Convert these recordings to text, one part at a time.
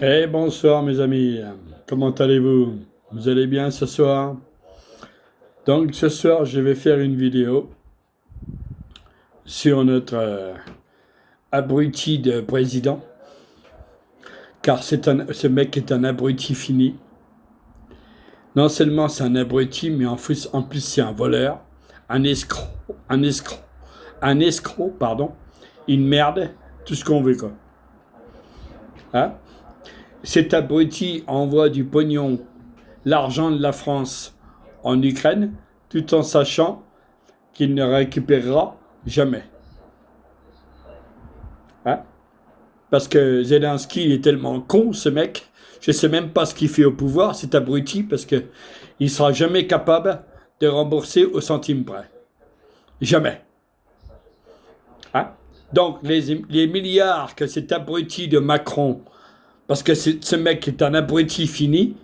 Bonsoir mes amis, comment allez-vous? Vous allez bien ce soir? Donc ce soir je vais faire une vidéo sur notre abruti de président, car ce mec est un abruti fini. Non seulement c'est un abruti, mais en plus c'est un voleur, un escroc, un escroc, un escroc, pardon, une merde, tout ce qu'on veut quoi. Hein? Cet abruti envoie du pognon, l'argent de la France en Ukraine, tout en sachant qu'il ne récupérera jamais. Hein? Parce que Zelensky, il est tellement con, ce mec. Je ne sais même pas ce qu'il fait au pouvoir, cet abruti, parce qu'il ne sera jamais capable de rembourser au centime près. Jamais. Hein? Donc, les milliards que cet abruti de Macron, parce que ce mec est un abruti fini,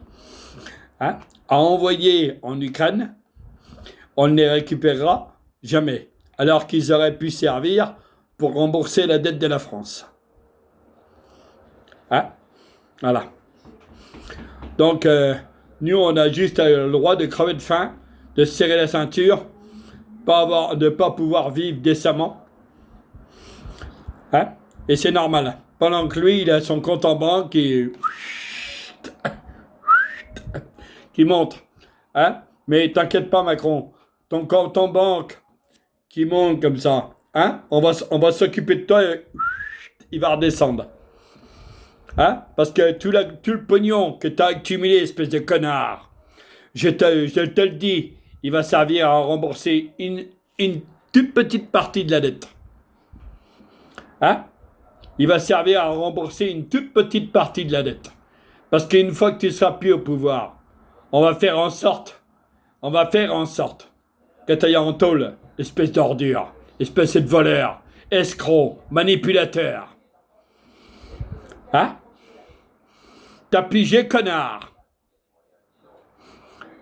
hein, a envoyé en Ukraine, on ne les récupérera jamais. Alors qu'ils auraient pu servir pour rembourser la dette de la France. Hein? Voilà. Donc, nous, on a juste le droit de crever de faim, de se serrer la ceinture, de ne pas pouvoir vivre décemment. Hein? Et c'est normal. Pendant que lui, il a son compte en banque qui monte. Hein? Mais t'inquiète pas, Macron. Ton compte en banque qui monte comme ça. Hein? On va s'occuper de toi et il va redescendre. Hein? Parce que tout le pognon que tu as accumulé, espèce de connard, je te le dis, il va servir à rembourser une toute petite partie de la dette. Hein? Il va servir à rembourser une toute petite partie de la dette. Parce qu'une fois que tu seras plus au pouvoir, on va faire en sorte, que tu ailles en tôle, espèce d'ordure, espèce de voleur, escroc, manipulateur. Hein? T'as pigé, connard.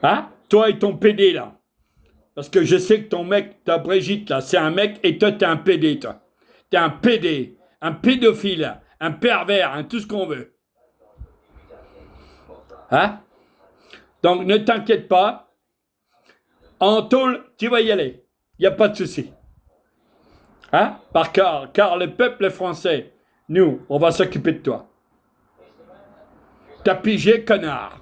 Hein? Toi et ton PD, là. Parce que je sais que ton mec, ta Brigitte, là, c'est un mec et toi, t'es un PD, toi. T'es un PD, un pédophile, un pervers, tout ce qu'on veut. Hein? Donc, ne t'inquiète pas. En tôle, tu vas y aller. Il n'y a pas de souci. Hein? Car le peuple français, nous, on va s'occuper de toi. T'as pigé, connard.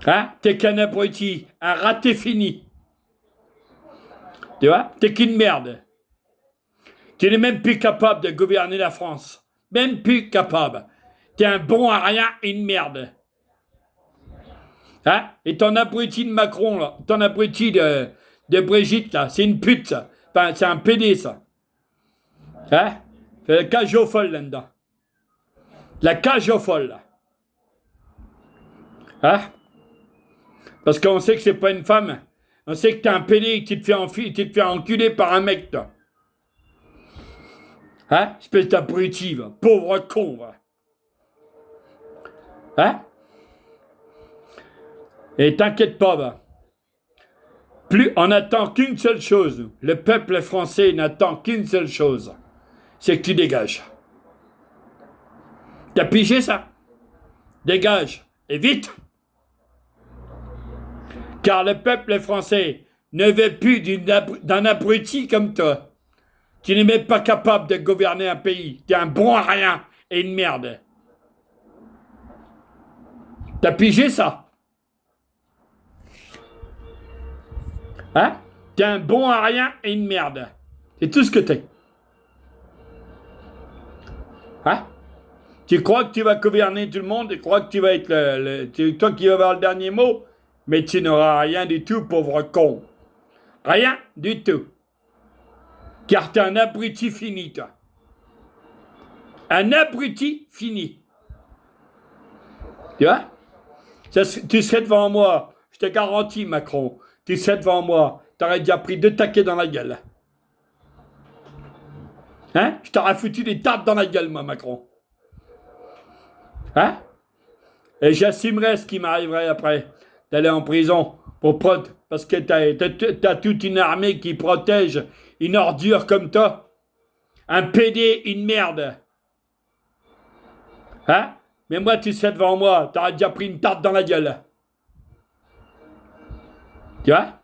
Hein? T'es qu'un abruti, un raté fini. Tu vois? T'es qu'une merde. Tu n'es même plus capable de gouverner la France. Même plus capable. T'es un bon à rien et une merde. Hein? Et ton abruti de Macron, là, ton abruti de Brigitte, là, c'est une pute, ça. Enfin, c'est un PD, ça. Hein? C'est la cage aux folles, là-dedans. La cage aux folles, là. Hein? Parce qu'on sait que c'est pas une femme. On sait que t'es un PD et que tu te fais enculer par un mec, toi. Hein? Espèce d'abruti, va. Pauvre con, va. Hein? Et t'inquiète pas, va. On n'attend qu'une seule chose. Le peuple français n'attend qu'une seule chose. C'est que tu dégages. T'as pigé ça? Dégage. Et vite. Car le peuple français ne veut plus d'un abruti comme toi. Tu n'es même pas capable de gouverner un pays. T'es un bon à rien et une merde. T'as pigé ça? Hein? T'es un bon à rien et une merde. C'est tout ce que t'es. Hein? Tu crois que tu vas gouverner tout le monde, tu crois que tu vas être toi qui vas avoir le dernier mot, mais tu n'auras rien du tout, pauvre con. Rien du tout. Car t'es un abruti fini, toi. Un abruti fini. Tu vois? Tu serais devant moi, je te garantis, Macron, tu serais devant moi, t'aurais déjà pris 2 taquets dans la gueule. Hein? Je t'aurais foutu des tartes dans la gueule, moi, Macron. Hein? Et j'assumerais ce qui m'arriverait après, d'aller en prison parce que t'as toute une armée qui protège une ordure comme toi. Un PD, une merde. Hein? Mais moi, tu sais, devant moi, t'aurais déjà pris une tarte dans la gueule. Tu vois?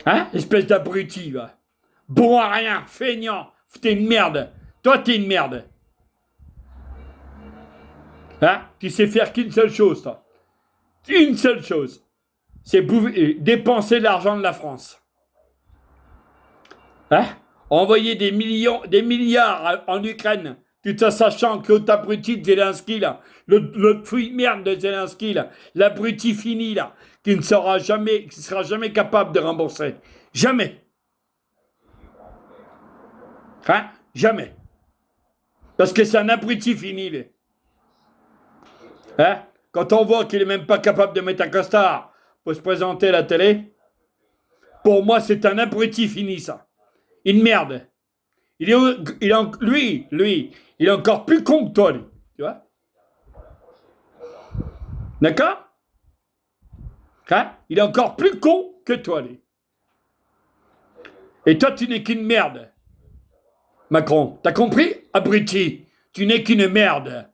Hein? Espèce d'abruti, va. Bon à rien, feignant. T'es une merde. Toi, t'es une merde. Hein? Tu sais faire qu'une seule chose, toi. Une seule chose. C'est dépenser l'argent de la France. Hein? Envoyer des millions, des milliards en Ukraine, tout en sachant que l'autre abruti de Zelensky, là, l'autre fouille merde de Zelensky, là, l'abruti fini, là, qui ne sera jamais capable de rembourser. Jamais. Hein? Jamais. Parce que c'est un abruti fini, là. Hein? Quand on voit qu'il est même pas capable de mettre un costard pour se présenter à la télé, pour moi, c'est un abruti fini, ça. Une merde. Lui, il est encore plus con que toi, lui. Tu vois? D'accord? Hein? Il est encore plus con que toi, lui. Et toi, tu n'es qu'une merde. Macron, t'as compris? Abruti, tu n'es qu'une merde.